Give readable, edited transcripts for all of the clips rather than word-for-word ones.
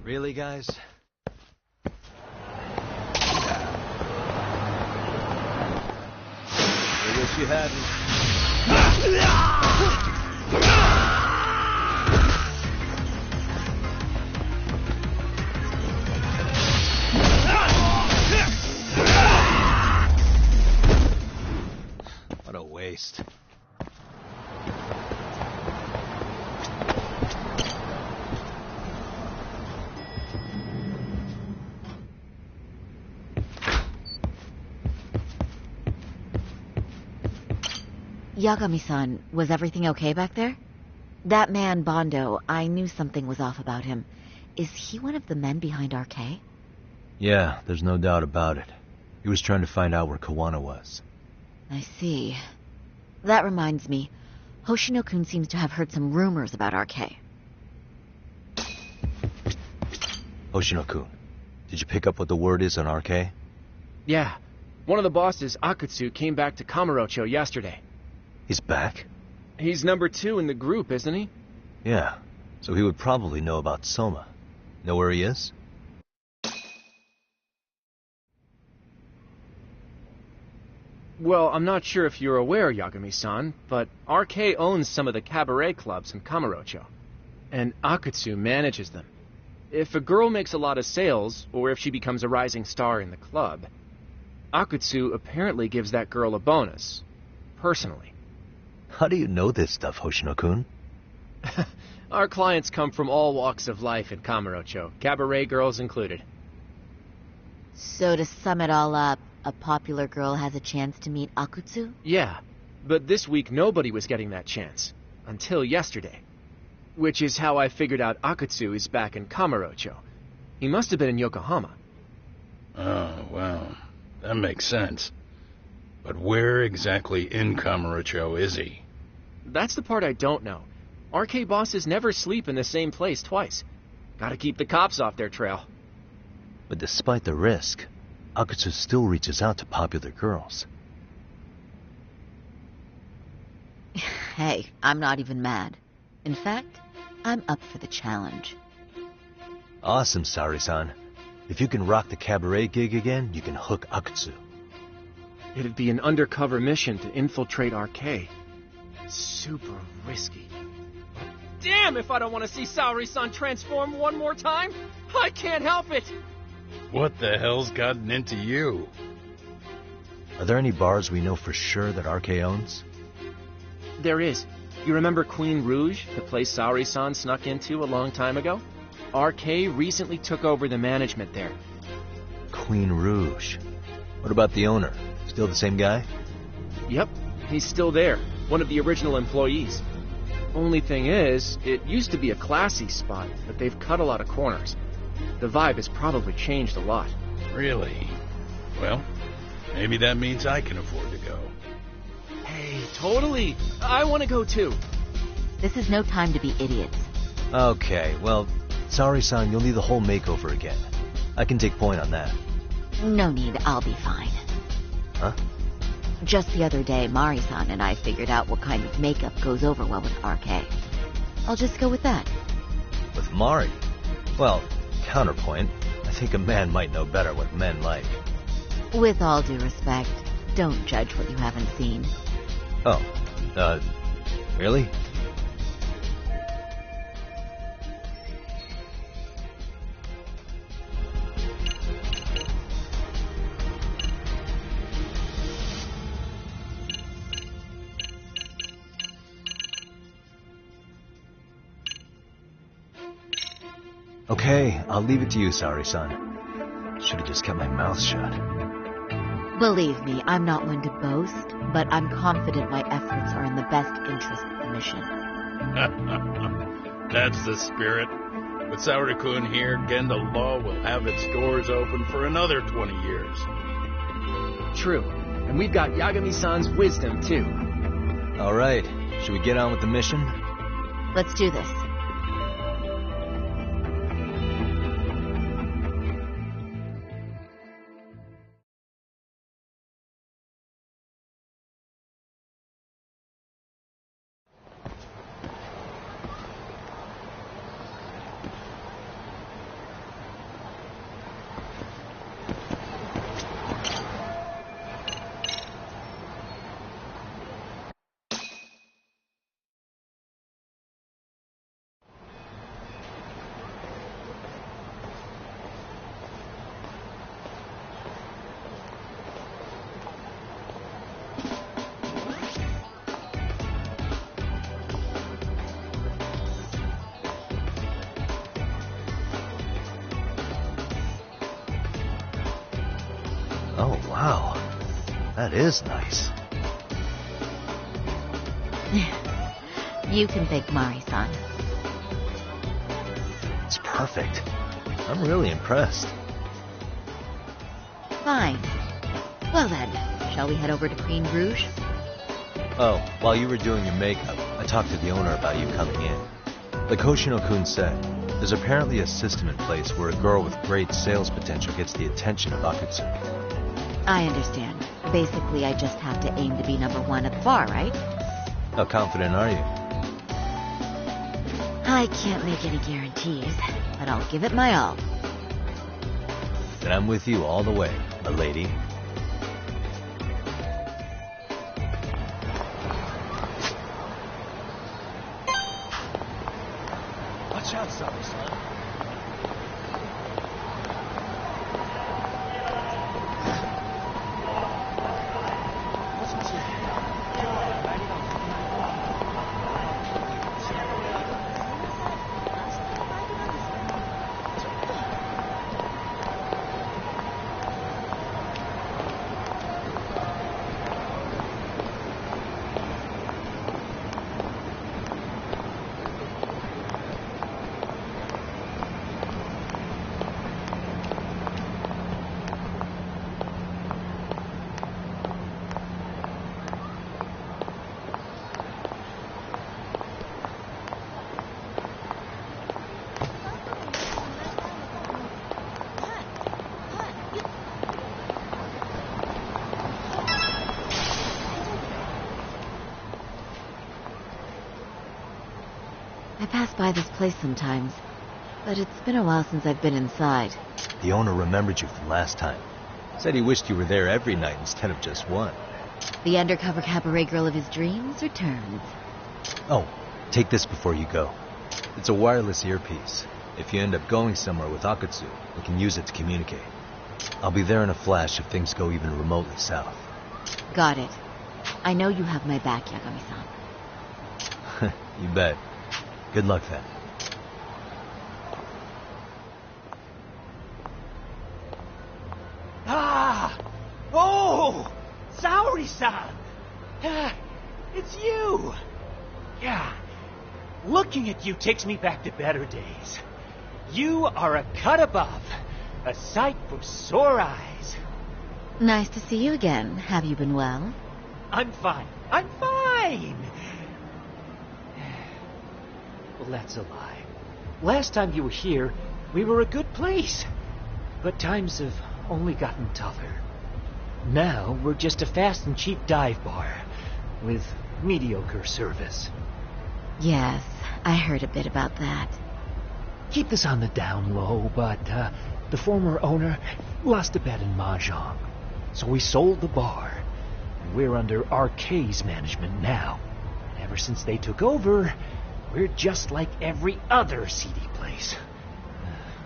Really, guys? I wish you hadn't. What a waste. Yagami-san, was everything okay back there? That man, Bondo, I knew something was off about him. Is he one of the men behind RK? Yeah, there's no doubt about it. He was trying to find out where Kawana was. I see. That reminds me, Hoshino-kun seems to have heard some rumors about RK. Hoshino-kun, did you pick up what the word is on RK? Yeah. One of the bosses, Akutsu, came back to Kamurocho yesterday. He's back? He's number 2 in the group, isn't he? Yeah, so he would probably know about Soma. Know where he is? Well, I'm not sure if you're aware, Yagami-san, but RK owns some of the cabaret clubs in Kamurocho, and Akutsu manages them. If a girl makes a lot of sales, or if she becomes a rising star in the club, Akutsu apparently gives that girl a bonus, personally. How do you know this stuff, Hoshino-kun? Our clients come from all walks of life in Kamurocho, cabaret girls included. So to sum it all up, a popular girl has a chance to meet Akutsu? Yeah, but this week nobody was getting that chance. Until yesterday. Which is how I figured out Akutsu is back in Kamurocho. He must have been in Yokohama. Oh, well, that makes sense. But where exactly in Kamurocho is he? That's the part I don't know. RK bosses never sleep in the same place twice. Gotta keep the cops off their trail. But despite the risk, Akutsu still reaches out to popular girls. Hey, I'm not even mad. In fact, I'm up for the challenge. Awesome, Sari-san. If you can rock the cabaret gig again, you can hook Akutsu. It'd be an undercover mission to infiltrate RK. Super risky. Damn if I don't want to see Saori-san transform one more time! I can't help it! What the hell's gotten into you? Are there any bars we know for sure that RK owns? There is. You remember Queen Rouge, the place Saori-san snuck into a long time ago? RK recently took over the management there. Queen Rouge. What about the owner? Still the same guy? Yep, he's still there. One of the original employees. Only thing is, it used to be a classy spot, but they've cut a lot of corners. The vibe has probably changed a lot. Really? Well, maybe that means I can afford to go. Hey, totally! I want to go too. This is no time to be idiots. Okay, well, Sari-san, you'll need the whole makeover again. I can take point on that. No need, I'll be fine. Huh? Just the other day, Mari-san and I figured out what kind of makeup goes over well with RK. I'll just go with that. With Mari? Well, counterpoint, I think a man might know better what men like. With all due respect, don't judge what you haven't seen. Oh, really? Okay, I'll leave it to you, Sari-san. Should have just kept my mouth shut. Believe me, I'm not one to boast, but I'm confident my efforts are in the best interest of the mission. That's the spirit. With Saori-kun here, Genda Law will have its doors open for another 20 years. True. And we've got Yagami-san's wisdom, too. All right, should we get on with the mission? Let's do this. Oh, wow. That is nice. You can thank Mari-san. It's perfect. I'm really impressed. Fine. Well then, shall we head over to Queen Rouge? Oh, while you were doing your makeup, I talked to the owner about you coming in. Like Hoshino-kun said, there's apparently a system in place where a girl with great sales potential gets the attention of Akutsu. I understand. Basically, I just have to aim to be #1 at the bar, right? How confident are you? I can't make any guarantees, but I'll give it my all. Then I'm with you all the way, my lady. Watch out, Sari-san. I pass by this place sometimes, but it's been a while since I've been inside. The owner remembered you from last time. Said he wished you were there every night instead of just one. The undercover cabaret girl of his dreams returns. Oh, take this before you go. It's a wireless earpiece. If you end up going somewhere with Akutsu, we can use it to communicate. I'll be there in a flash if things go even remotely south. Got it. I know you have my back, Yagami-san. You bet. Good luck then. Ah! Oh! Saori-san! It's you! Yeah. Looking at you takes me back to better days. You are a cut above. A sight for sore eyes. Nice to see you again. Have you been well? I'm fine. I'm fine! Well, that's a lie. Last time you were here, we were a good place. But times have only gotten tougher. Now, we're just a fast and cheap dive bar with mediocre service. Yes, I heard a bit about that. keep this on the down low, but the former owner lost a bet in Mahjong. So we sold the bar. And we're under RK's management now. And ever since they took over, we're just like every other seedy place.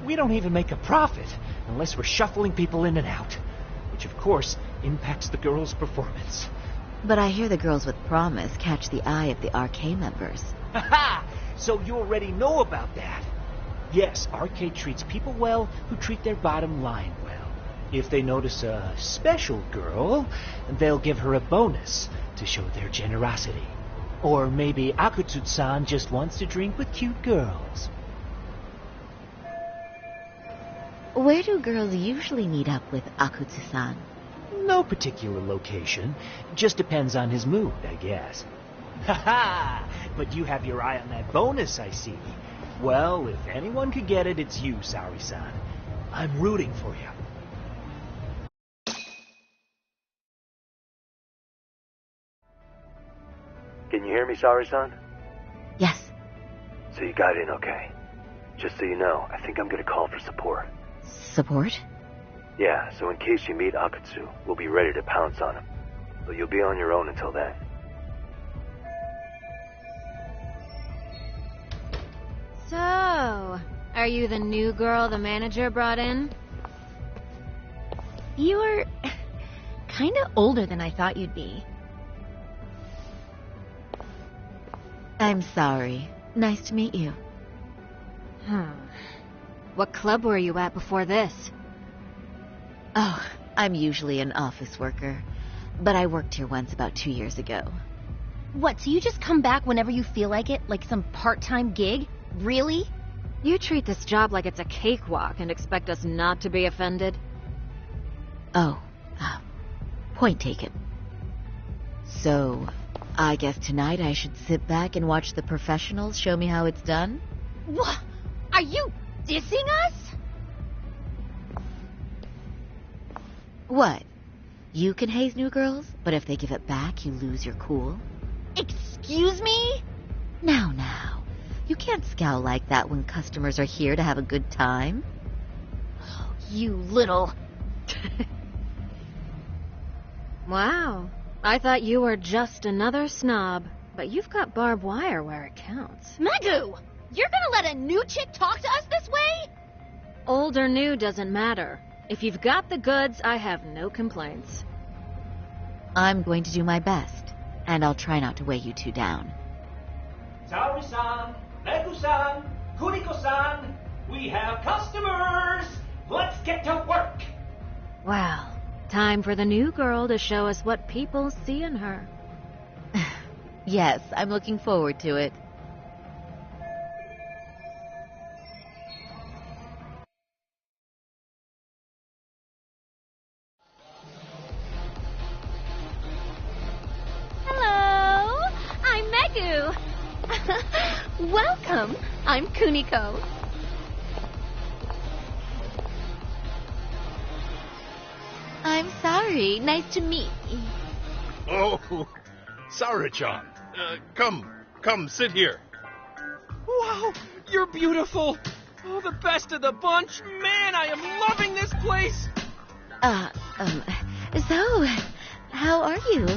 We don't even make a profit unless we're shuffling people in and out, which of course impacts the girls' performance. But I hear the girls with promise catch the eye of the RK members. Ha! So you already know about that. Yes, RK treats people well who treat their bottom line well. If they notice a special girl, they'll give her a bonus to show their generosity. Or maybe Akutsu-san just wants to drink with cute girls. Where do girls usually meet up with Akutsu-san? No particular location. Just depends on his mood, I guess. Ha ha! But you have your eye on that bonus, I see. Well, if anyone could get it, it's you, Saori-san. I'm rooting for you. Can you hear me, Saori-san? Yes. So you got in okay. Just so you know, I think I'm gonna call for support. Support? Yeah, so in case you meet Akutsu, we'll be ready to pounce on him. But you'll be on your own until then. So, are you the new girl the manager brought in? You're kinda older than I thought you'd be. I'm sorry. Nice to meet you. What club were you at before this? Oh, I'm usually an office worker, but I worked here once about 2 years ago. What, so you just come back whenever you feel like it? Like some part-time gig? Really? You treat this job like it's a cakewalk and expect us not to be offended? Oh, point taken. So, I guess tonight I should sit back and watch the professionals show me how it's done? What? Are you dissing us? What? You can haze new girls, but if they give it back, you lose your cool? Excuse me? Now. You can't scowl like that when customers are here to have a good time. You little... Wow. I thought you were just another snob, but you've got barbed wire where it counts. Megu! You're gonna let a new chick talk to us this way? Old or new doesn't matter. If you've got the goods, I have no complaints. I'm going to do my best, and I'll try not to weigh you two down. Saori-san, Megu-san, Kuriko-san, we have customers! Let's get to work! Well, time for the new girl to show us what people see in her. Yes, I'm looking forward to it. Hello, I'm Megu. Welcome, I'm Kuniko. I'm sorry. Nice to meet you. Oh, Saori-chan. Come, sit here. Wow, you're beautiful. Oh, the best of the bunch. Man, I am loving this place. So, how are you?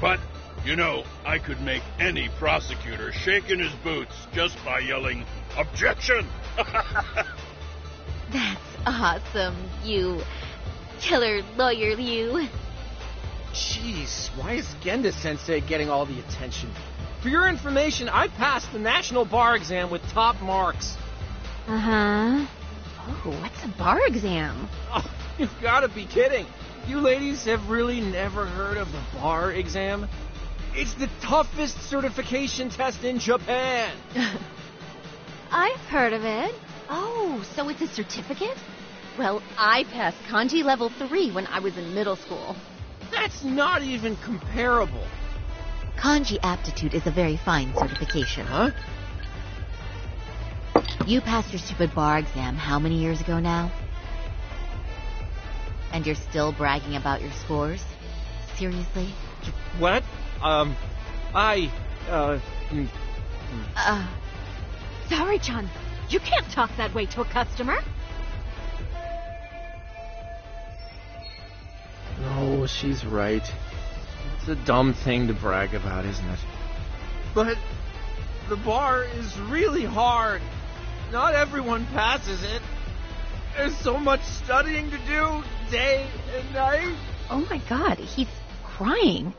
But, you know, I could make any prosecutor shake in his boots just by yelling, "Objection!" That's awesome, you killer lawyer, you. Jeez, why is Genda-sensei getting all the attention? For your information, I passed the national bar exam with top marks. Uh-huh. Oh, what's a bar exam? Oh, you've got to be kidding. You ladies have really never heard of the bar exam? It's the toughest certification test in Japan. I've heard of it. Oh, so it's a certificate? Well, I passed kanji level 3 when I was in middle school. That's not even comparable. Kanji aptitude is a very fine certification. Huh? You passed your stupid bar exam how many years ago now? And you're still bragging about your scores? Seriously? What? Sorry, John. You can't talk that way to a customer. No, she's right. It's a dumb thing to brag about, isn't it? But the bar is really hard. Not everyone passes it. There's so much studying to do, day and night. Oh my God, he's crying.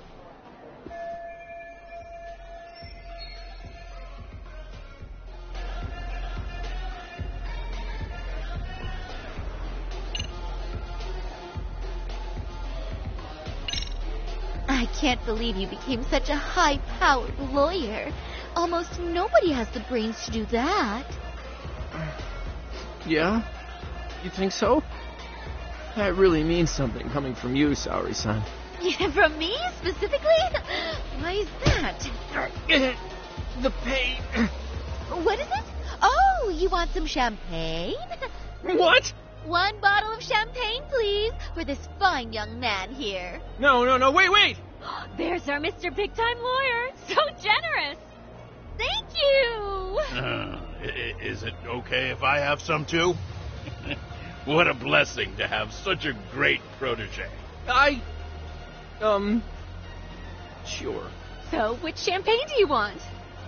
I can't believe you became such a high-powered lawyer. Almost nobody has the brains to do that. Yeah? You think so? That really means something coming from you, Saori-san. From me, specifically? Why is that? The pain. What is it? Oh, you want some champagne? What? 1 bottle of champagne, please, for this fine young man here. No, wait! There's our Mr. Big Time Lawyer. So generous. Thank you. Is it okay if I have some too? What a blessing to have such a great protege. Sure. So, which champagne do you want?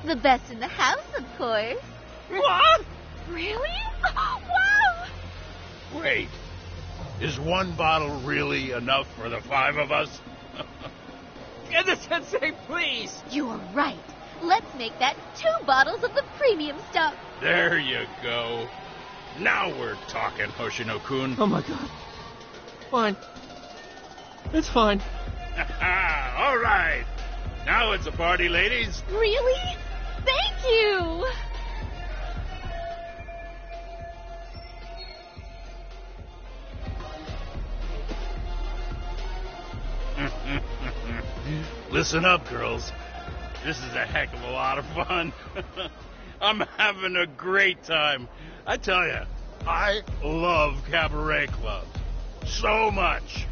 The best in the house, of course. What? Really? Wow! Wait, is 1 bottle really enough for the 5 of us? Sensei, please! You're right. Let's make that 2 bottles of the premium stuff. There you go. Now we're talking, Hoshino-kun. Oh my God. Fine. It's fine. All right. Now it's a party, ladies. Really? Thank you! Listen up, girls. This is a heck of a lot of fun. I'm having a great time. I tell you, I love cabaret clubs so much.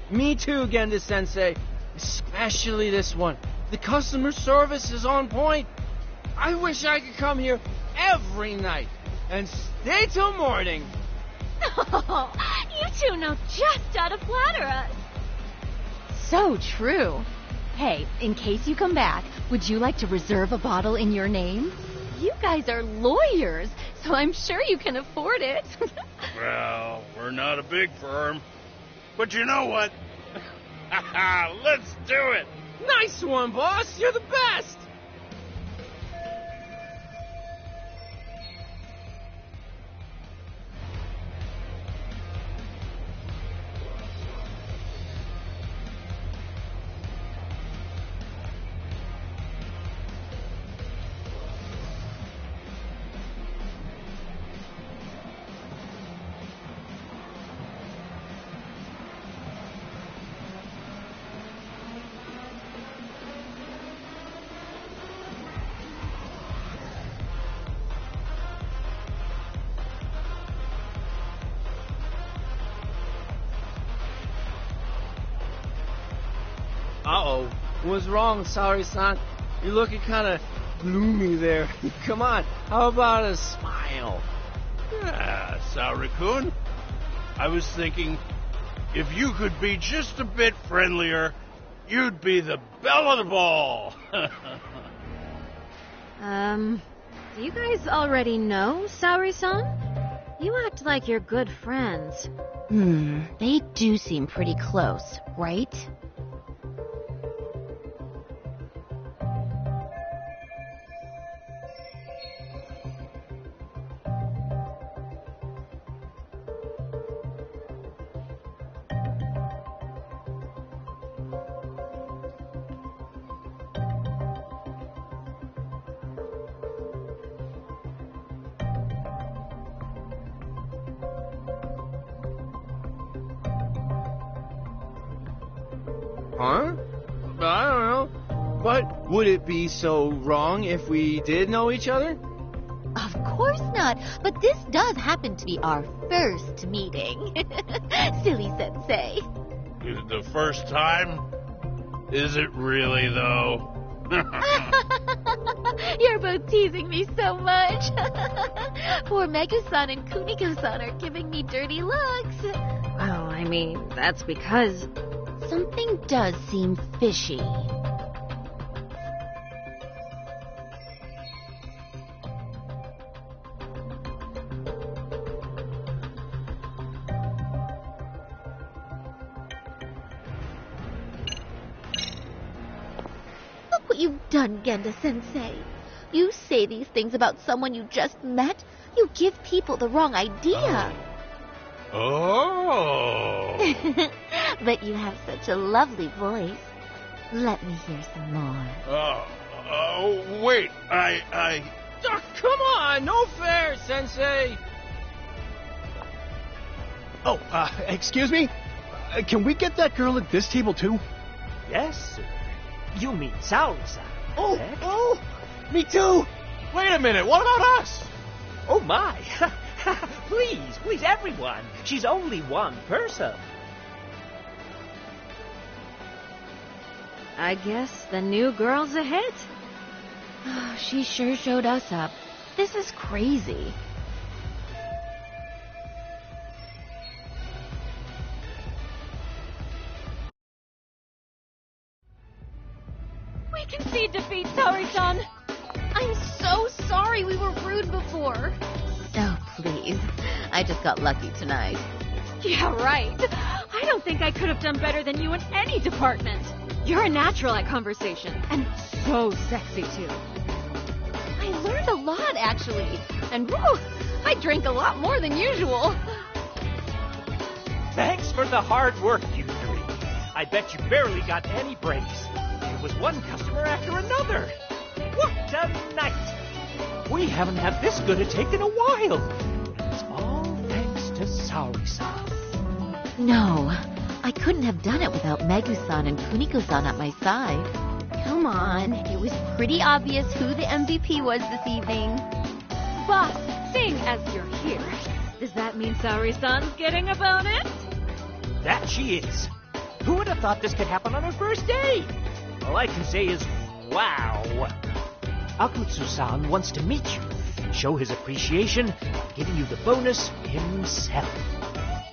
Me too, Genda-sensei. Especially this one. The customer service is on point. I wish I could come here every night and stay till morning. Oh, you two know just how to flatter us. So true. Hey, in case you come back, would you like to reserve a bottle in your name? You guys are lawyers, so I'm sure you can afford it. Well, we're not a big firm. But you know what? Let's do it. Nice one, boss. You're the best. Uh-oh. What's wrong, Saori-san? You're looking kind of gloomy there. Come on, how about a smile? Yeah, Saori-kun. I was thinking, if you could be just a bit friendlier, you'd be the belle of the ball. Do you guys already know Saori-san? You act like you're good friends. They do seem pretty close, right? Huh? I don't know. But would it be so wrong if we did know each other? course not. But this does happen to be our first meeting. Silly sensei. The first time? Is it really, though? You're both teasing me so much. Poor Megusan and Kuniko-san are giving me dirty looks. Well, I mean, that's because something does seem fishy. Look what you've done, Genda-sensei. You say these things about someone you just met. You give people the wrong idea. Oh! But you have such a lovely voice. Let me hear some more. Wait, I... Oh, come on! No fair, Sensei! Oh, excuse me? Can we get that girl at this table, too? Yes, sir. You mean Saori-san? correct? Oh, me too! Wait a minute, what about us? Oh, my. Please, everyone. She's only one person. I guess the new girl's a hit. She sure showed us up. This is crazy. We concede defeat, Saori-san. I'm so sorry we were rude before. Oh, please. I just got lucky tonight. Yeah, right. I don't think I could have done better than you in any department. You're a natural at conversation, and so sexy, too. I learned a lot, actually. And, whew, I drank a lot more than usual. Thanks for the hard work, you three. I bet you barely got any breaks. It was one customer after another. What a night! We haven't had this good a take in a while. And it's all thanks to Saori-san. No, I couldn't have done it without Megu-san and Kuniko-san at my side. Come on, it was pretty obvious who the MVP was this evening. Boss, seeing as you're here, does that mean Saori-san's getting a bonus? That she is. Who would have thought this could happen on her first day? All I can say is, wow. Akutsu-san wants to meet you and show his appreciation by giving you the bonus himself.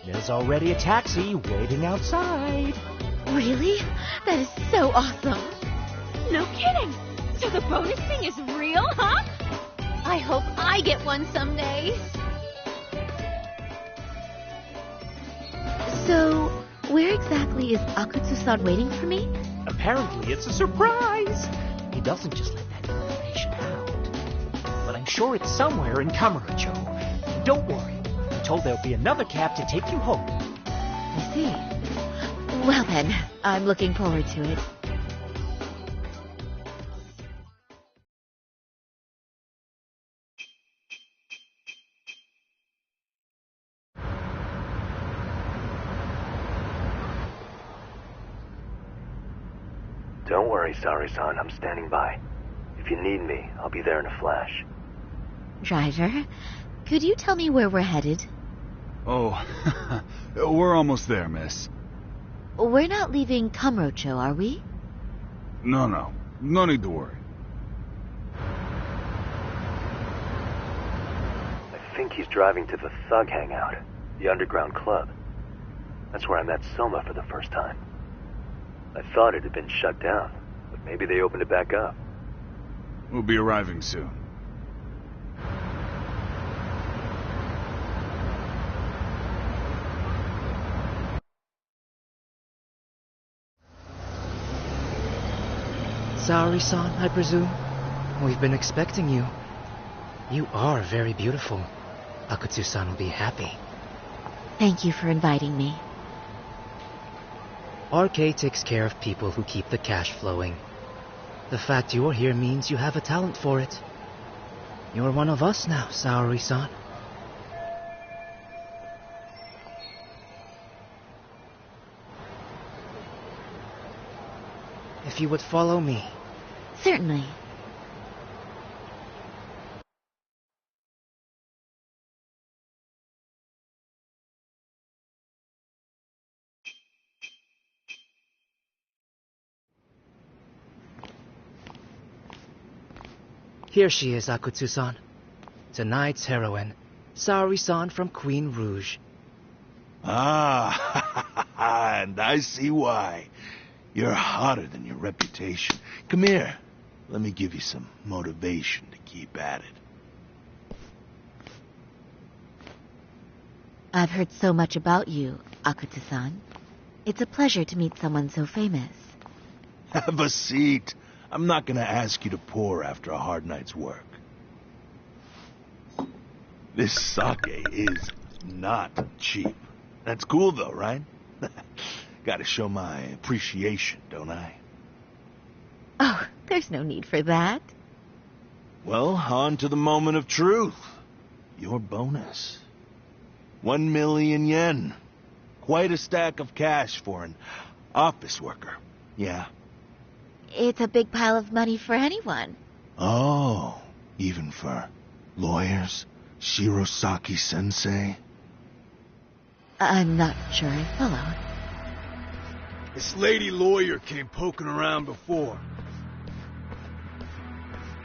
There's already a taxi waiting outside. Really? That is so awesome. No kidding. So the bonus thing is real, huh? I hope I get one someday. So, where exactly is Akutsu-san waiting for me? Apparently it's a surprise. He doesn't just let that information out. But I'm sure it's somewhere in Kamurocho. And don't worry. I'm told there'll be another cab to take you home. I see. Well then, I'm looking forward to it. Don't worry, Saori-san. I'm standing by. If you need me, I'll be there in a flash. Driver, could you tell me where we're headed? Oh, we're almost there, miss. We're not leaving Kamurocho, are we? No. No need to worry. I think he's driving to the Thug Hangout, the underground club. That's where I met Soma for the first time. I thought it had been shut down, but maybe they opened it back up. We'll be arriving soon. Saori-san, I presume? We've been expecting you. You are very beautiful. Akutsu-san will be happy. Thank you for inviting me. RK takes care of people who keep the cash flowing. The fact you're here means you have a talent for it. You're one of us now, Saori-san. If you would follow me. Certainly. Here she is, Akutsu-san. Tonight's heroine, Saori-san from Queen Rouge. Ah, and I see why. You're hotter than your reputation. Come here. Let me give you some motivation to keep at it. I've heard so much about you, Akutsu-san. It's a pleasure to meet someone so famous. Have a seat. I'm not gonna ask you to pour after a hard night's work. This sake is not cheap. That's cool though, right? Gotta show my appreciation, don't I? Oh, there's no need for that. Well, on to the moment of truth. Your bonus. 1 million yen. Quite a stack of cash for an office worker. Yeah. It's a big pile of money for anyone. Oh, even for lawyers? Shirosaki-sensei? I'm not sure I follow. This lady lawyer came poking around before.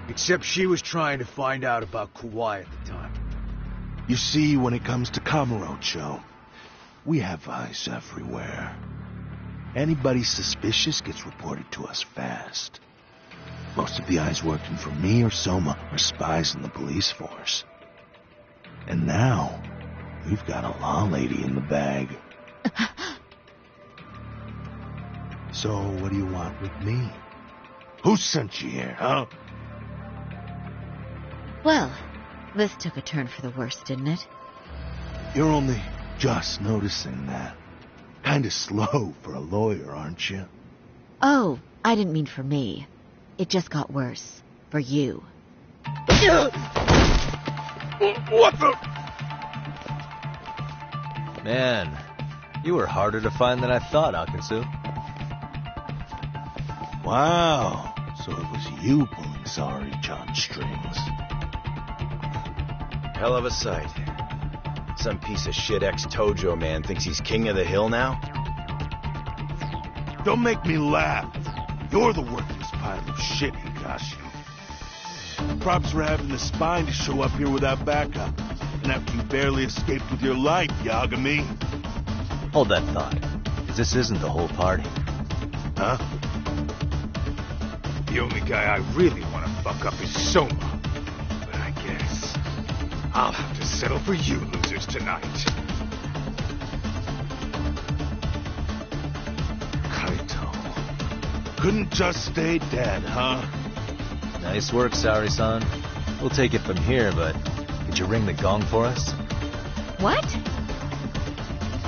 Except she was trying to find out about Kauai at the time. You see, when it comes to Kamurocho, we have eyes everywhere. Anybody suspicious gets reported to us fast. Most of the eyes working for me or Soma are spies in the police force. And now, we've got a law lady in the bag. So, what do you want with me? Who sent you here, huh? Well, this took a turn for the worse, didn't it? You're only just noticing that. Kinda slow for a lawyer, aren't you? Oh, I didn't mean for me. It just got worse. For you. What the? Man, you were harder to find than I thought, Akutsu. Wow, so it was you pulling Saori-chan's strings. Hell of a sight. Some piece of shit ex-Tojo man thinks he's king of the hill now? Don't make me laugh. You're the worthless pile of shit, Higashi. Props for having the spine to show up here without backup. And after you barely escaped with your life, Yagami. Hold that thought, because this isn't the whole party. Huh? The only guy I really want to fuck up is Soma. But I guess I'll have to settle for you losers tonight. Kaito. Couldn't just stay dead, huh? Nice work, Saori-san. We'll take it from here, but could you ring the gong for us? What?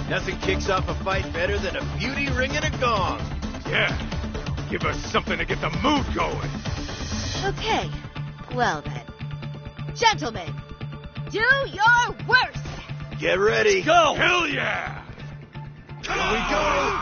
Nothing kicks off a fight better than a beauty ringing a gong. Yeah, give us something to get the mood going. Okay. Well then. Gentlemen, do your worst! Get ready. Go! Hell yeah! Here we go!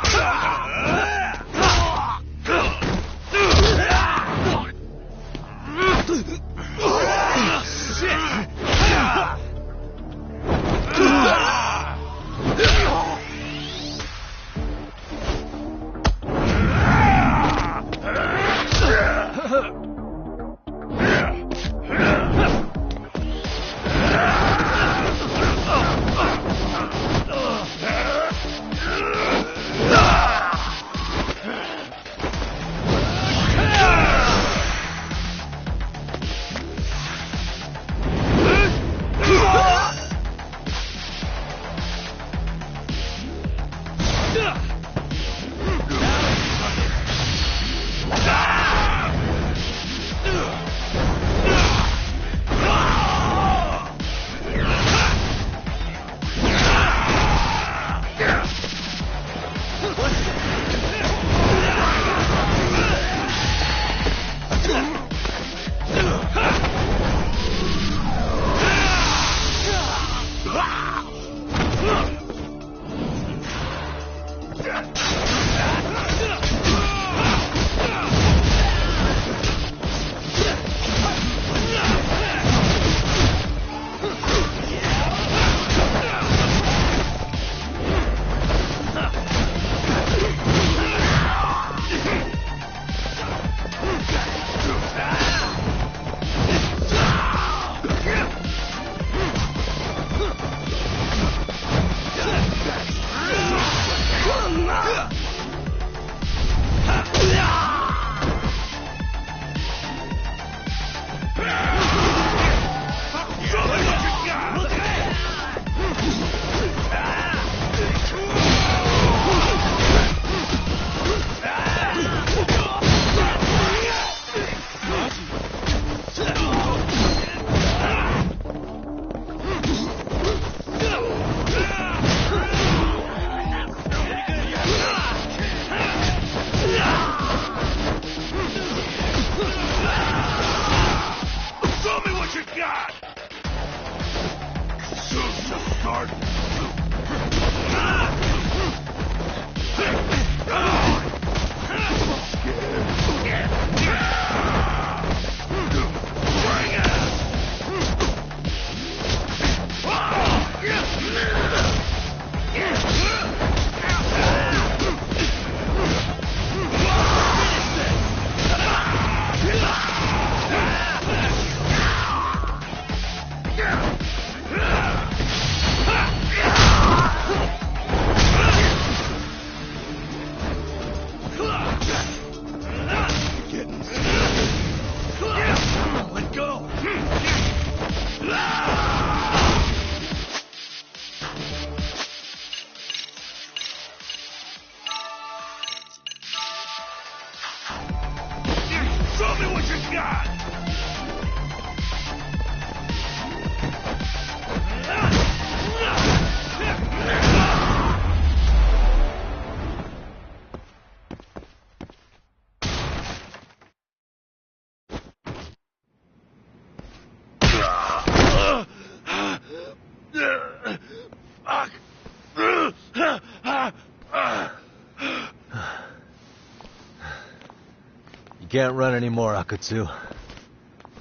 You can't run anymore, Akutsu.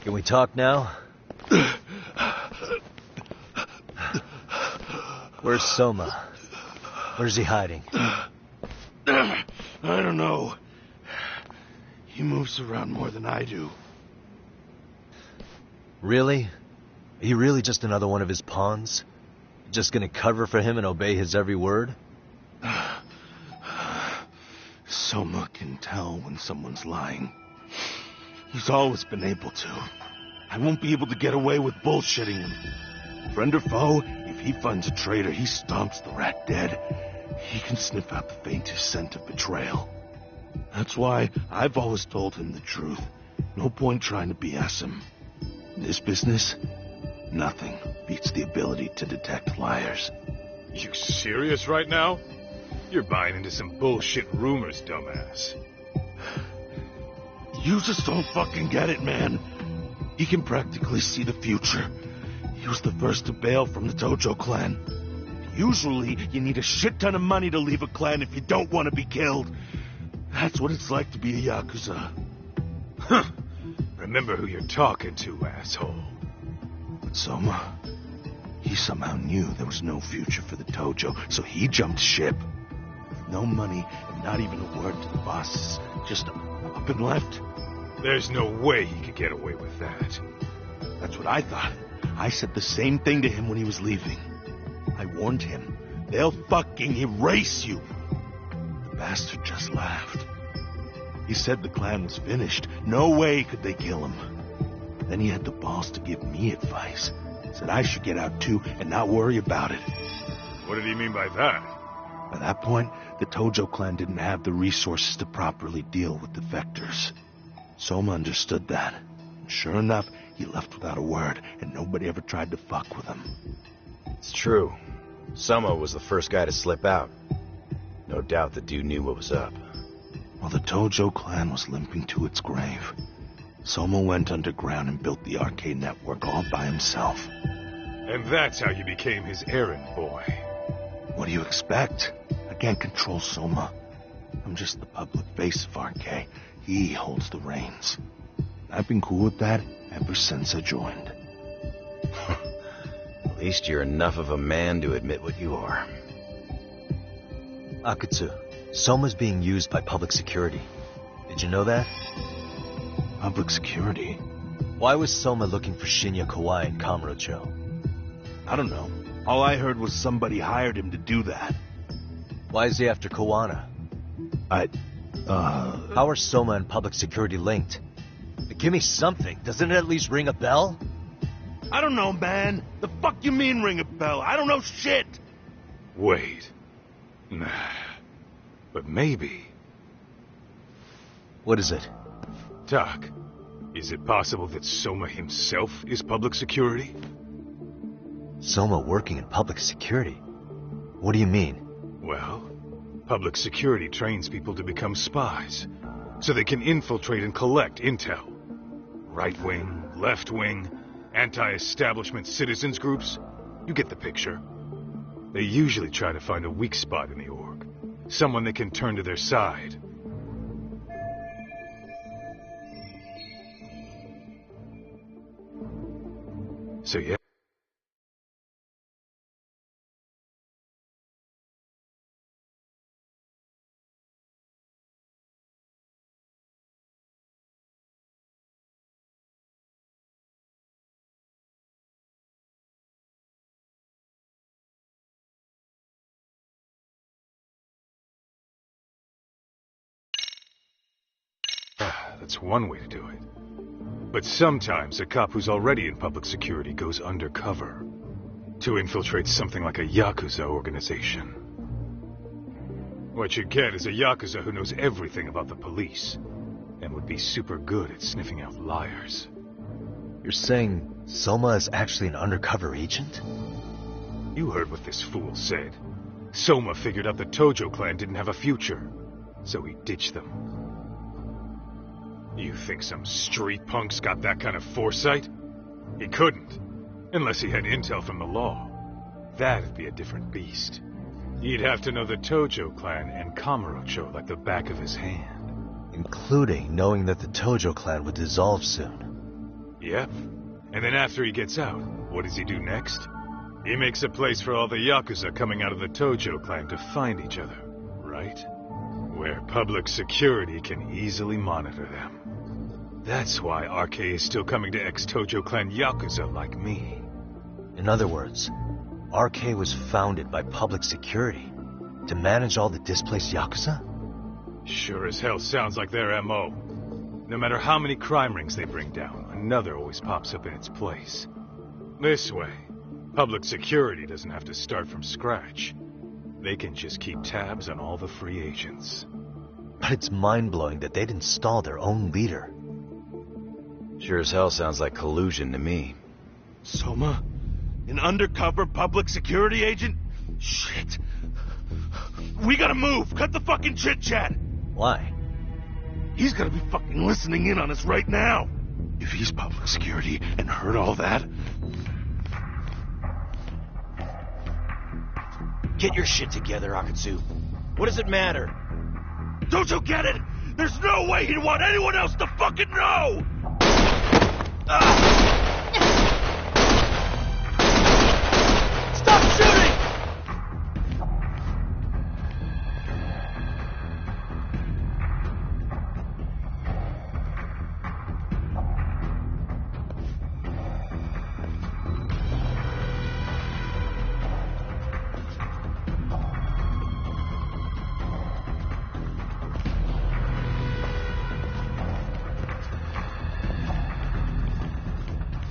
Can we talk now? Where's Soma? Where's he hiding? I don't know. He moves around more than I do. Really? Are you really just another one of his pawns? Just gonna cover for him and obey his every word? Soma can tell when someone's lying. He's always been able to. I won't be able to get away with bullshitting him. Friend or foe, if he finds a traitor, he stomps the rat dead. He can sniff out the faintest scent of betrayal. That's why I've always told him the truth. No point trying to BS him. In this business, nothing beats the ability to detect liars. You serious right now? You're buying into some bullshit rumors, dumbass. You just don't fucking get it, man. He can practically see the future. He was the first to bail from the Tojo clan. Usually, you need a shit ton of money to leave a clan if you don't want to be killed. That's what it's like to be a Yakuza. Huh. Remember who you're talking to, asshole. But Soma, he somehow knew there was no future for the Tojo, so he jumped ship. With no money and not even a word to the bosses, just up and left. There's no way he could get away with that. That's what I thought. I said the same thing to him when he was leaving. I warned him, they'll fucking erase you. The bastard just laughed. He said the clan was finished. No way could they kill him. Then he had the balls to give me advice. Said I should get out too and not worry about it. What did he mean by that? By that point, the Tojo clan didn't have the resources to properly deal with defectors. Soma understood that. Sure enough, he left without a word, and nobody ever tried to fuck with him. It's true. Soma was the first guy to slip out. No doubt the dude knew what was up. While the Tojo clan was limping to its grave, Soma went underground and built the arcade network all by himself. And that's how you became his errand boy. What do you expect? I can't control Soma. I'm just the public face of RK. He holds the reins. I've been cool with that ever since I joined. At least you're enough of a man to admit what you are. Akutsu, Soma's being used by public security. Did you know that? Public security? Why was Soma looking for Shinya Kawai and Kamurocho? I don't know. All I heard was somebody hired him to do that. Why is he after Kawana? How are Soma and public security linked? Give me something. Doesn't it at least ring a bell? I don't know, man. The fuck you mean ring a bell? I don't know shit. Wait. Nah. But maybe. What is it? Doc, is it possible that Soma himself is public security? Soma working in public security? What do you mean? Well, public security trains people to become spies, so they can infiltrate and collect intel. Right wing, left wing, anti-establishment citizens groups. You get the picture. They usually try to find a weak spot in the org. Someone they can turn to their side. So yeah. That's one way to do it. But sometimes a cop who's already in public security goes undercover to infiltrate something like a Yakuza organization. What you get is a Yakuza who knows everything about the police. and would be super good at sniffing out liars. You're saying Soma is actually an undercover agent? You heard what this fool said. Soma figured out the Tojo clan didn't have a future, so he ditched them. You think some street punk's got that kind of foresight? He couldn't, unless he had intel from the law. That'd be a different beast. He'd have to know the Tojo clan and Kamurocho like the back of his hand. Including knowing that the Tojo clan would dissolve soon. Yep. And then after he gets out, what does he do next? He makes a place for all the Yakuza coming out of the Tojo clan to find each other, right? Where public security can easily monitor them. That's why RK is still coming to ex-Tojo clan Yakuza like me. In other words, RK was founded by public security to manage all the displaced Yakuza? Sure as hell sounds like their MO. No matter how many crime rings they bring down, another always pops up in its place. This way, public security doesn't have to start from scratch. They can just keep tabs on all the free agents. But it's mind-blowing that they'd install their own leader. Sure as hell sounds like collusion to me. Soma? An undercover public security agent? Shit. We gotta move! Cut the fucking chit-chat! Why? He's gotta be fucking listening in on us right now! If he's public security and heard all that... Get your shit together, Akatsu. What does it matter? Don't you get it? There's no way he'd want anyone else to fucking know! Stop shooting!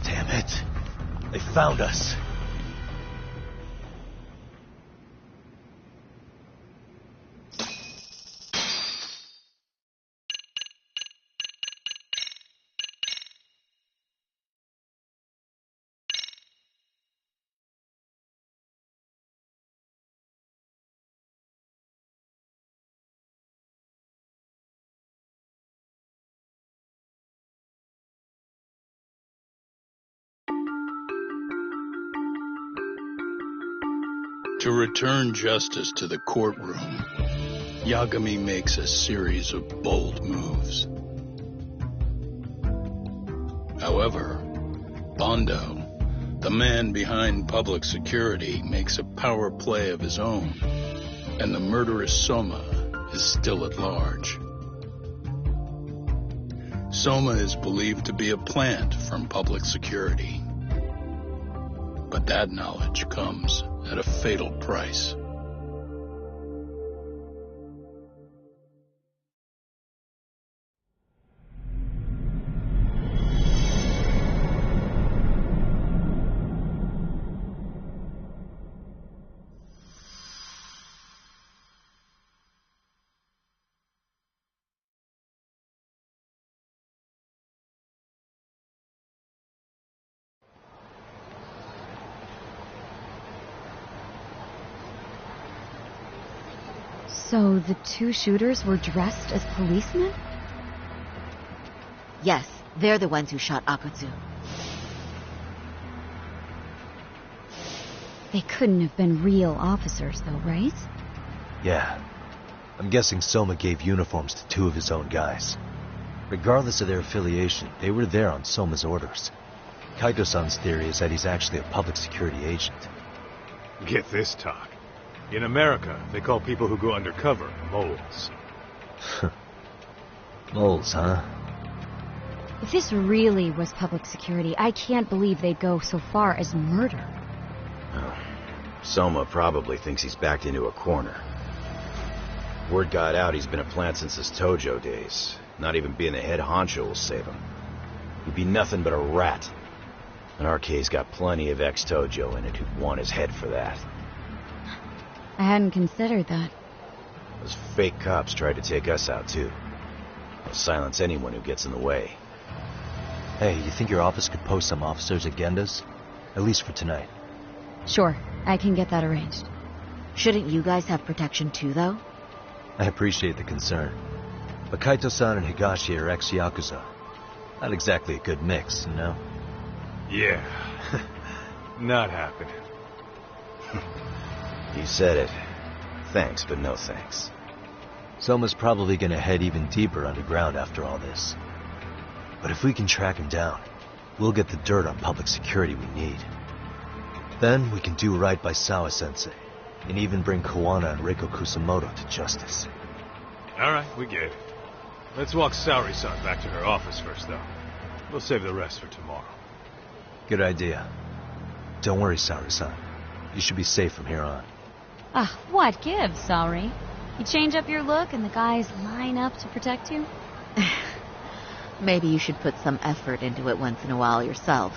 Damn it. They found us. To return justice to the courtroom, Yagami makes a series of bold moves. However, Bondo, the man behind public security, makes a power play of his own, and the murderous Soma is still at large. Soma is believed to be a plant from public security, but that knowledge comes at a fatal price. So the two shooters were dressed as policemen? Yes, they're the ones who shot Akatsu. They couldn't have been real officers, though, right? Yeah. I'm guessing Soma gave uniforms to two of his own guys. Regardless of their affiliation, they were there on Soma's orders. Kaito-san's theory is that he's actually a public security agent. Get this, talk. In America, they call people who go undercover moles. Moles, huh? If this really was public security, I can't believe they'd go so far as murder. Oh, Soma probably thinks he's backed into a corner. Word got out he's been a plant since his Tojo days. Not even being the head honcho will save him. He'd be nothing but a rat. And RK's got plenty of ex-Tojo in it who'd want his head for that. I hadn't considered that. Those fake cops tried to take us out, too. They'll silence anyone who gets in the way. Hey, you think your office could post some officers at Genda's? At least for tonight. Sure, I can get that arranged. Shouldn't you guys have protection too, though? I appreciate the concern. But Kaito-san and Higashi are ex-Yakuza. Not exactly a good mix, you know? Yeah. Not happening. You said it. Thanks, but no thanks. Soma's probably gonna head even deeper underground after all this. But if we can track him down, we'll get the dirt on public security we need. Then we can do right by Sawa-sensei, and even bring Kawana and Reiko Kusamoto to justice. Alright, we get it. Let's walk Saori-san back to her office first, though. We'll save the rest for tomorrow. Good idea. Don't worry, Saori-san. You should be safe from here on. What gives, Saori? You change up your look and the guys line up to protect you? Maybe you should put some effort into it once in a while yourself.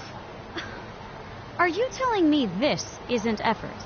Are you telling me this isn't effort?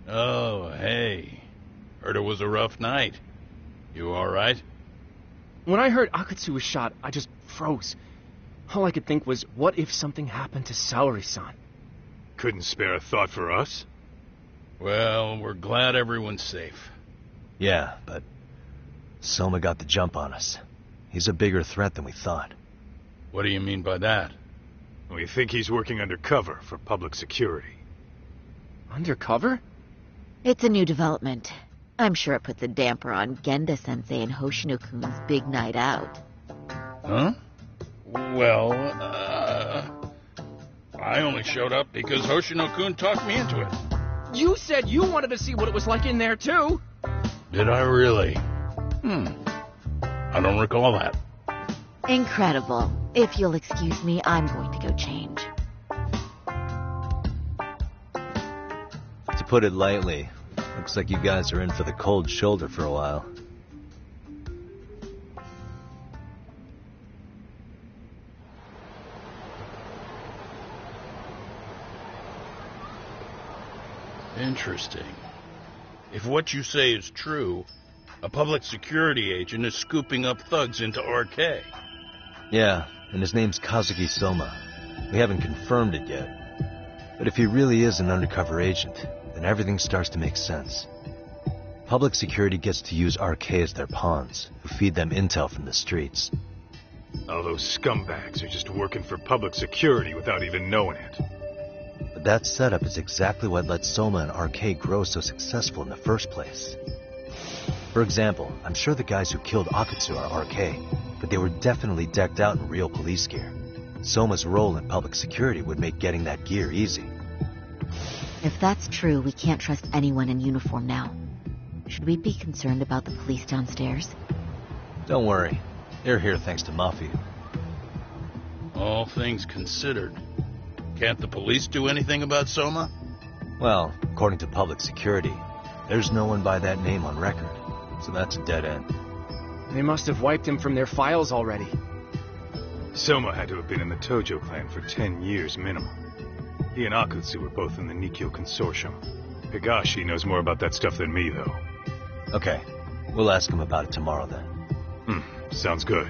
Oh, hey. Heard it was a rough night. You alright? When I heard Akatsu was shot, I just froze. All I could think was, what if something happened to Saori-san? Couldn't spare a thought for us? Well, we're glad everyone's safe. Yeah, but Soma got the jump on us. He's a bigger threat than we thought. What do you mean by that? We think he's working undercover for public security. Undercover? It's a new development. I'm sure it puts a damper on Genda-sensei and Hoshino-kun's big night out. Huh? Well, I only showed up because Hoshino-kun talked me into it. You said you wanted to see what it was like in there, too! Did I really? I don't recall that. Incredible. If you'll excuse me, I'm going to go change. To put it lightly, looks like you guys are in for the cold shoulder for a while. Interesting. If what you say is true, a public security agent is scooping up thugs into RK. Yeah, and his name's Kazuki Soma. We haven't confirmed it yet. But if he really is an undercover agent, then everything starts to make sense. Public security gets to use RK as their pawns, who feed them intel from the streets. All those scumbags are just working for public security without even knowing it. But that setup is exactly what let Soma and RK grow so successful in the first place. For example, I'm sure the guys who killed Akatsu are RK, but they were definitely decked out in real police gear. Soma's role in public security would make getting that gear easy. If that's true, we can't trust anyone in uniform now. Should we be concerned about the police downstairs? Don't worry. They're here thanks to Mafia. All things considered, can't the police do anything about Soma? Well, according to public security, there's no one by that name on record, so that's a dead end. They must have wiped him from their files already. Soma had to have been in the Tojo clan for 10 years minimum. He and Akutsu were both in the Nikkyo Consortium. Higashi knows more about that stuff than me, though. Okay, we'll ask him about it tomorrow then. Sounds good.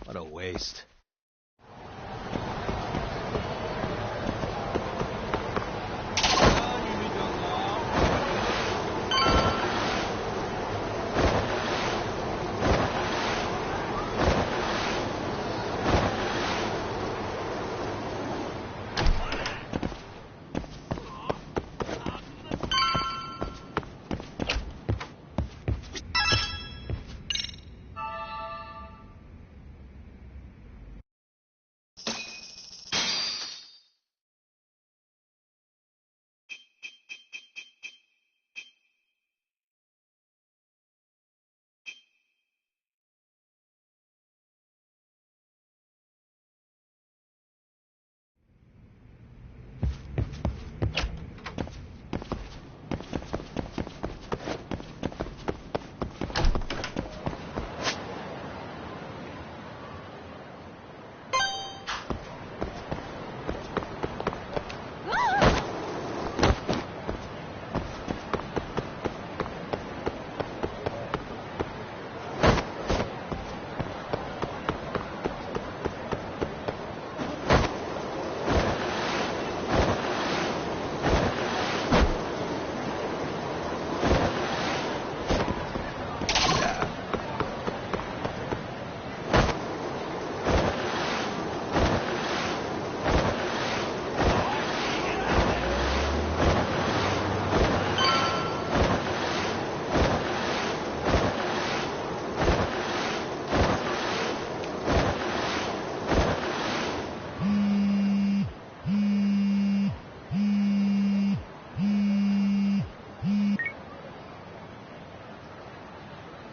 What a waste.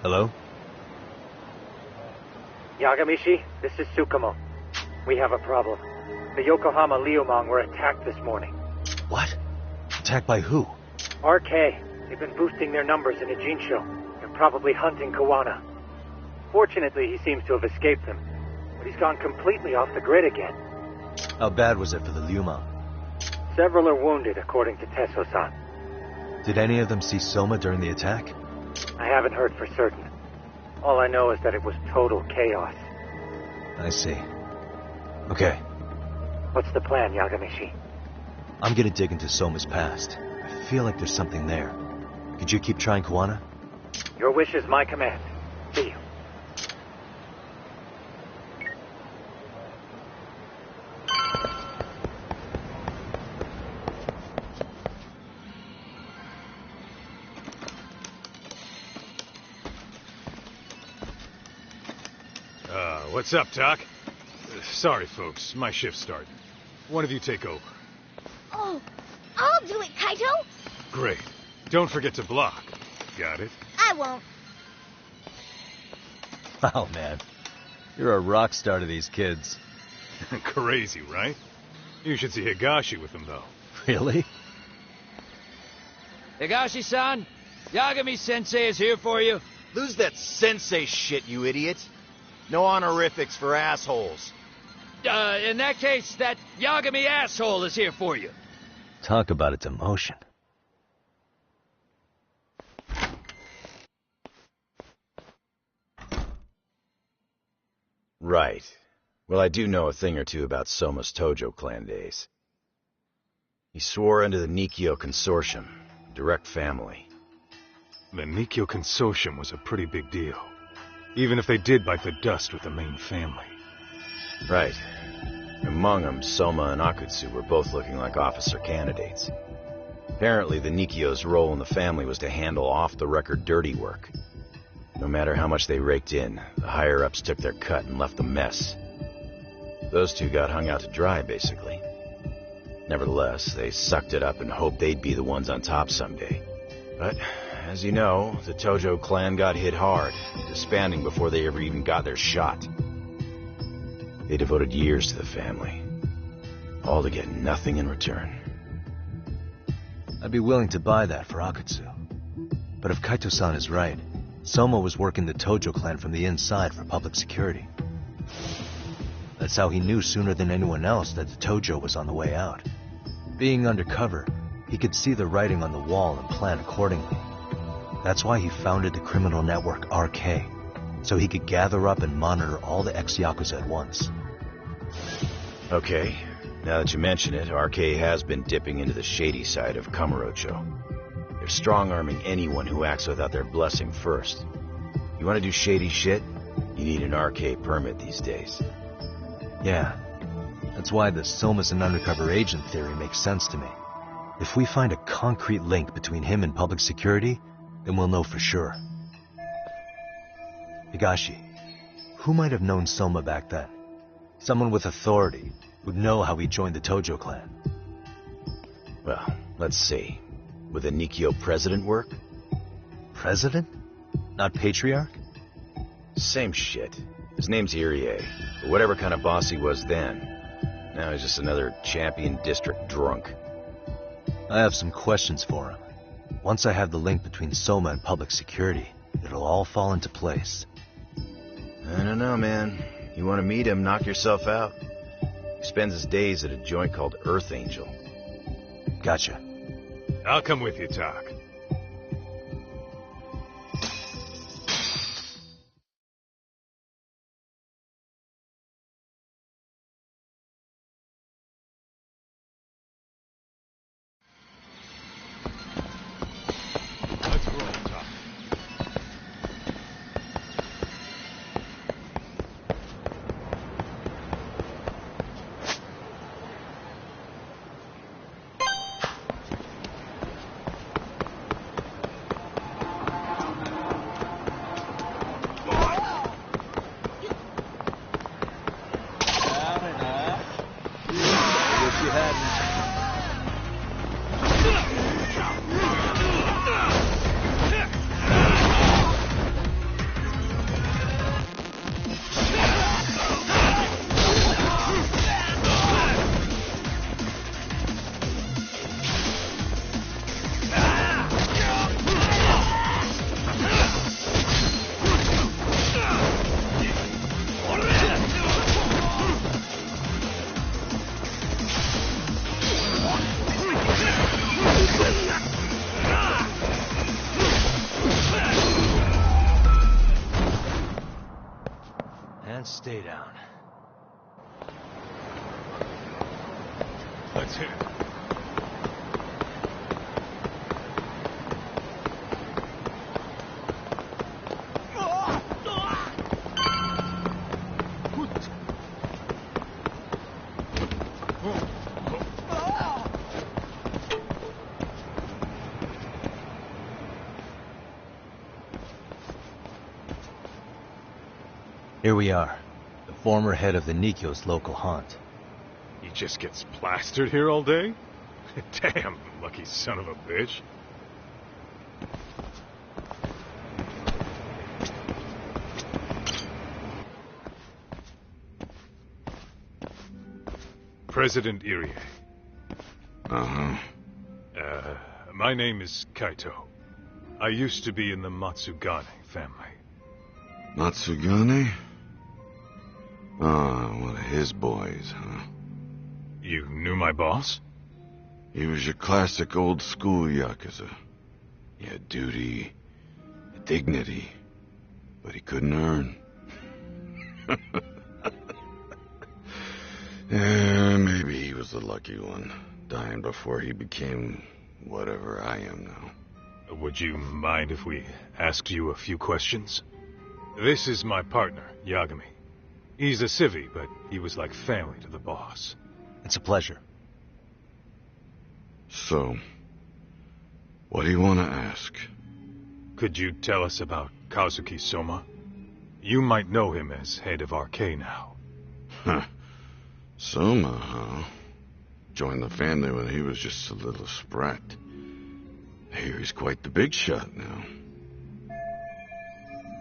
Hello? Yagamishi, this is Tsukumo. We have a problem. The Yokohama Liumang were attacked this morning. What? Attacked by who? RK. They've been boosting their numbers in a Jinsho. They're probably hunting Kawana. Fortunately, he seems to have escaped them. But he's gone completely off the grid again. How bad was it for the Liumang? Several are wounded, according to Tesso-san. Did any of them see Soma during the attack? I haven't heard for certain. All I know is that it was total chaos. I see. Okay. What's the plan, Yagamishi? I'm gonna dig into Soma's past. I feel like there's something there. Could you keep trying Kawana? Your wish is my command. See you. What's up, Doc? Sorry, folks. My shift started. One of you take over. Oh, I'll do it, Kaito. Great. Don't forget to block. Got it? I won't. Oh, man. You're a rock star to these kids. Crazy, right? You should see Higashi with them, though. Really? Higashi-san, Yagami-sensei is here for you. Lose that sensei shit, you idiot. No honorifics for assholes. In that case, that Yagami asshole is here for you. Talk about its emotion. Right. Well, I do know a thing or two about Soma's Tojo clan days. He swore under the Nikkyo Consortium, direct family. The Nikkyo Consortium was a pretty big deal. Even if they did bite the dust with the main family. Right. Among them, Soma and Akutsu were both looking like officer candidates. Apparently, the Nikkyo's role in the family was to handle off-the-record dirty work. No matter how much they raked in, the higher-ups took their cut and left a mess. Those two got hung out to dry, basically. Nevertheless, they sucked it up and hoped they'd be the ones on top someday. But, as you know, the Tojo clan got hit hard, disbanding before they ever even got their shot. They devoted years to the family, all to get nothing in return. I'd be willing to buy that for Akutsu. But if Kaito-san is right, Soma was working the Tojo clan from the inside for public security. That's how he knew sooner than anyone else that the Tojo was on the way out. Being undercover, he could see the writing on the wall and plan accordingly. That's why he founded the criminal network RK. so he could gather up and monitor all the ex-Yakuza at once. Okay, now that you mention it, RK has been dipping into the shady side of Kamurocho. They're strong-arming anyone who acts without their blessing first. You want to do shady shit? You need an RK permit these days. Yeah, that's why the Soma's an undercover agent theory makes sense to me. If we find a concrete link between him and public security, then we'll know for sure. Higashi, who might have known Soma back then? Someone with authority, who'd know how he joined the Tojo clan. Well, let's see. Would the Nikyo president work? President? Not patriarch? Same shit. His name's Irie. But whatever kind of boss he was then, now he's just another champion district drunk. I have some questions for him. Once I have the link between Soma and public security, it'll all fall into place. I don't know, man. You want to meet him, knock yourself out. He spends his days at a joint called Earth Angel. Gotcha. I'll come with you, Tak. Let's roll, Tak. And stay down. Let's hit it. Here we are, the former head of the Nikyo's local haunt. He just gets plastered here all day? Damn, lucky son of a bitch. President Irie. Uh-huh. My name is Kaito. I used to be in the Matsugane family. Matsugane? Ah, one of his boys, huh? You knew my boss? He was your classic old school Yakuza. He had duty, dignity, but he couldn't earn. Yeah, maybe he was the lucky one, dying before he became whatever I am now. Would you mind if we asked you a few questions? This is my partner, Yagami. He's a civvy, but he was like family to the boss. It's a pleasure. So, what do you want to ask? Could you tell us about Kazuki Soma? You might know him as head of RK now. Huh. Soma, huh? Joined the family when he was just a little sprat. I hear he's quite the big shot now.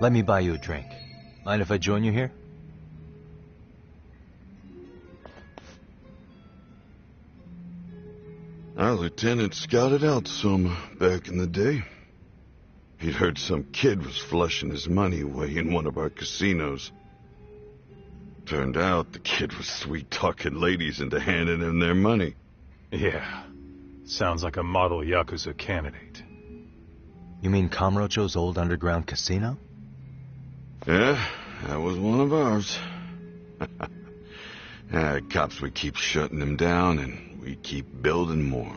Let me buy you a drink. Mind if I join you here? Our lieutenant scouted out Soma back in the day. He'd heard some kid was flushing his money away in one of our casinos. Turned out the kid was sweet-talking ladies into handing him their money. Yeah. Sounds like a model Yakuza candidate. You mean Kamurocho's old underground casino? Yeah, that was one of ours. Cops would keep shutting them down, and we keep building more.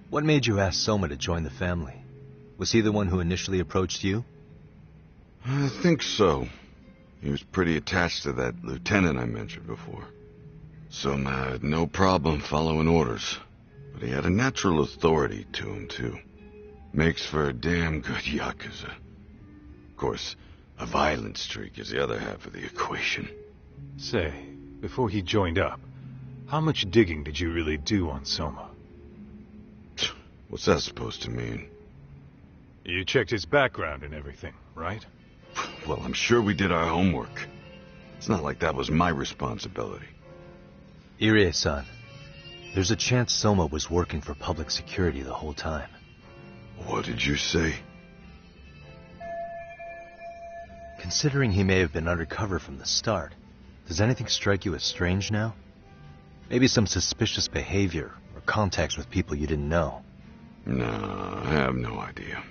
What made you ask Soma to join the family? Was he the one who initially approached you? I think so. He was pretty attached to that lieutenant I mentioned before. Soma had no problem following orders, but he had a natural authority to him, too. Makes for a damn good Yakuza. Of course, a violent streak is the other half of the equation. Say, before he joined up, how much digging did you really do on Soma? What's that supposed to mean? You checked his background and everything, right? Well, I'm sure we did our homework. It's not like that was my responsibility. Irie-san, there's a chance Soma was working for public security the whole time. What did you say? Considering he may have been undercover from the start, does anything strike you as strange now? Maybe some suspicious behavior or contacts with people you didn't know. No, I have no idea.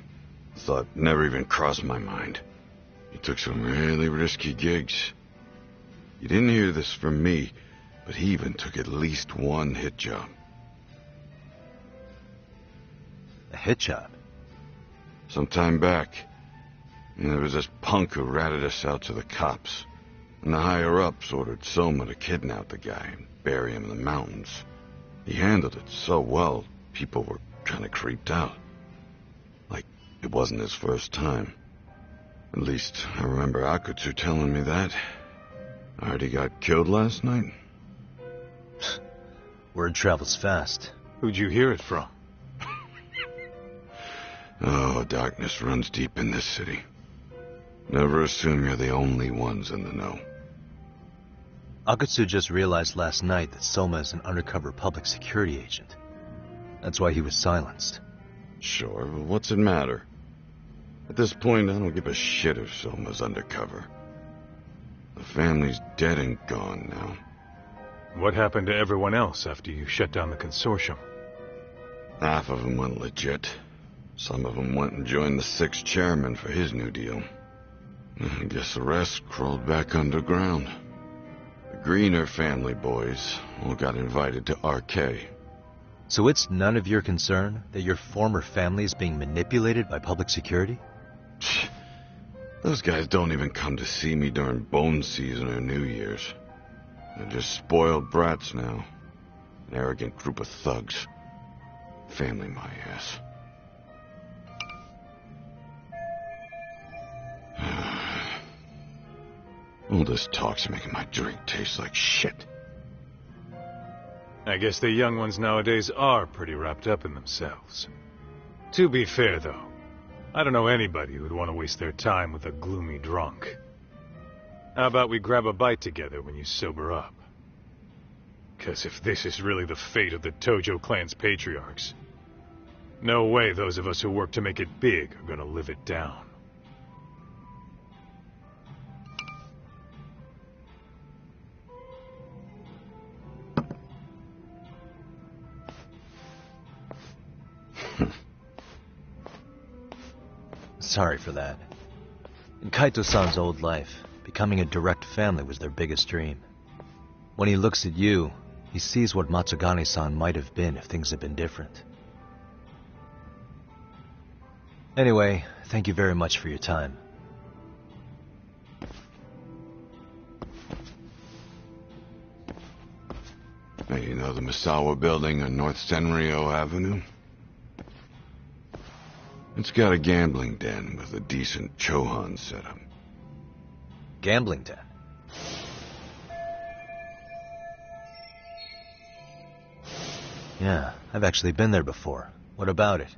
Thought never even crossed my mind. He took some really risky gigs. You didn't hear this from me, but he even took at least one hit job. A hit job? Some time back, there was this punk who ratted us out to the cops. And the higher-ups ordered Soma to kidnap the guy and bury him in the mountains. He handled it so well, people were kind of creeped out. Like, it wasn't his first time. At least, I remember Akutsu telling me that. I heard he got killed last night. Word travels fast. Who'd you hear it from? Oh, darkness runs deep in this city. Never assume you're the only ones in the know. Akutsu just realized last night that Soma is an undercover public security agent. That's why he was silenced. Sure, but what's it matter? At this point, I don't give a shit if Soma's undercover. The family's dead and gone now. What happened to everyone else after you shut down the consortium? Half of them went legit. Some of them went and joined the 6th chairman for his new deal. I guess the rest crawled back underground. The Greener family boys all got invited to RK. So it's none of your concern that your former family is being manipulated by public security? Those guys don't even come to see me during bone season or New Year's. They're just spoiled brats now. An arrogant group of thugs. Family my ass. All this talk's making my drink taste like shit. I guess the young ones nowadays are pretty wrapped up in themselves. To be fair, though, I don't know anybody who would want to waste their time with a gloomy drunk. How about we grab a bite together when you sober up? 'Cause if this is really the fate of the Tojo clan's patriarchs, no way those of us who work to make it big are gonna live it down. Sorry for that. In Kaito-san's old life, becoming a direct family was their biggest dream. When he looks at you, he sees what Matsugane-san might have been if things had been different. Anyway, thank you very much for your time. Hey, you know the Misawa building on North Senryo Avenue? It's got a gambling den with a decent Chohan setup. Gambling den? Yeah, I've actually been there before. What about it?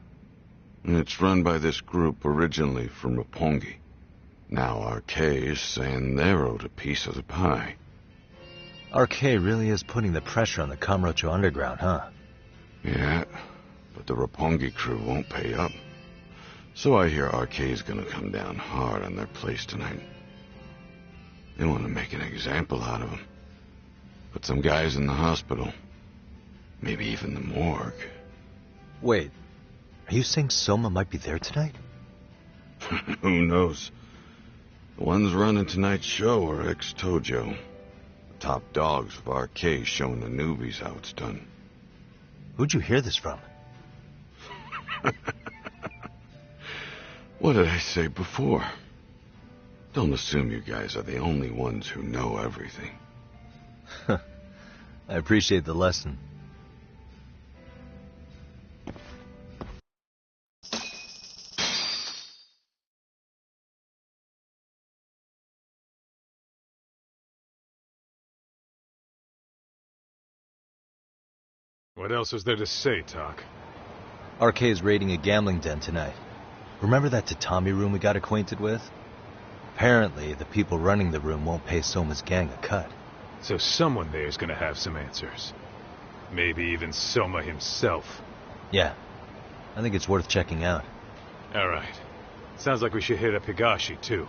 It's run by this group originally from Roppongi. Now RK is saying they're owed a piece of the pie. RK really is putting the pressure on the Kamurocho Underground, huh? Yeah, but the Roppongi crew won't pay up. So I hear RK's gonna come down hard on their place tonight. They want to make an example out of them. Put some guys in the hospital. Maybe even the morgue. Wait, are you saying Soma might be there tonight? Who knows? The ones running tonight's show are ex-Tojo. Top dogs of RK showing the newbies how it's done. Who'd you hear this from? What did I say before? Don't assume you guys are the only ones who know everything. I appreciate the lesson. What else is there to say, Talk? RK is raiding a gambling den tonight. Remember that tatami room we got acquainted with? Apparently, the people running the room won't pay Soma's gang a cut. So someone there is going to have some answers. Maybe even Soma himself. Yeah, I think it's worth checking out. All right. Sounds like we should hit up Higashi, too.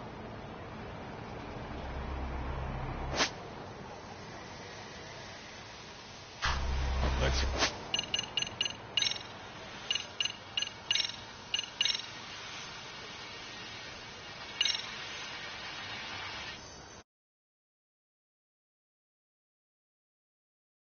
Let's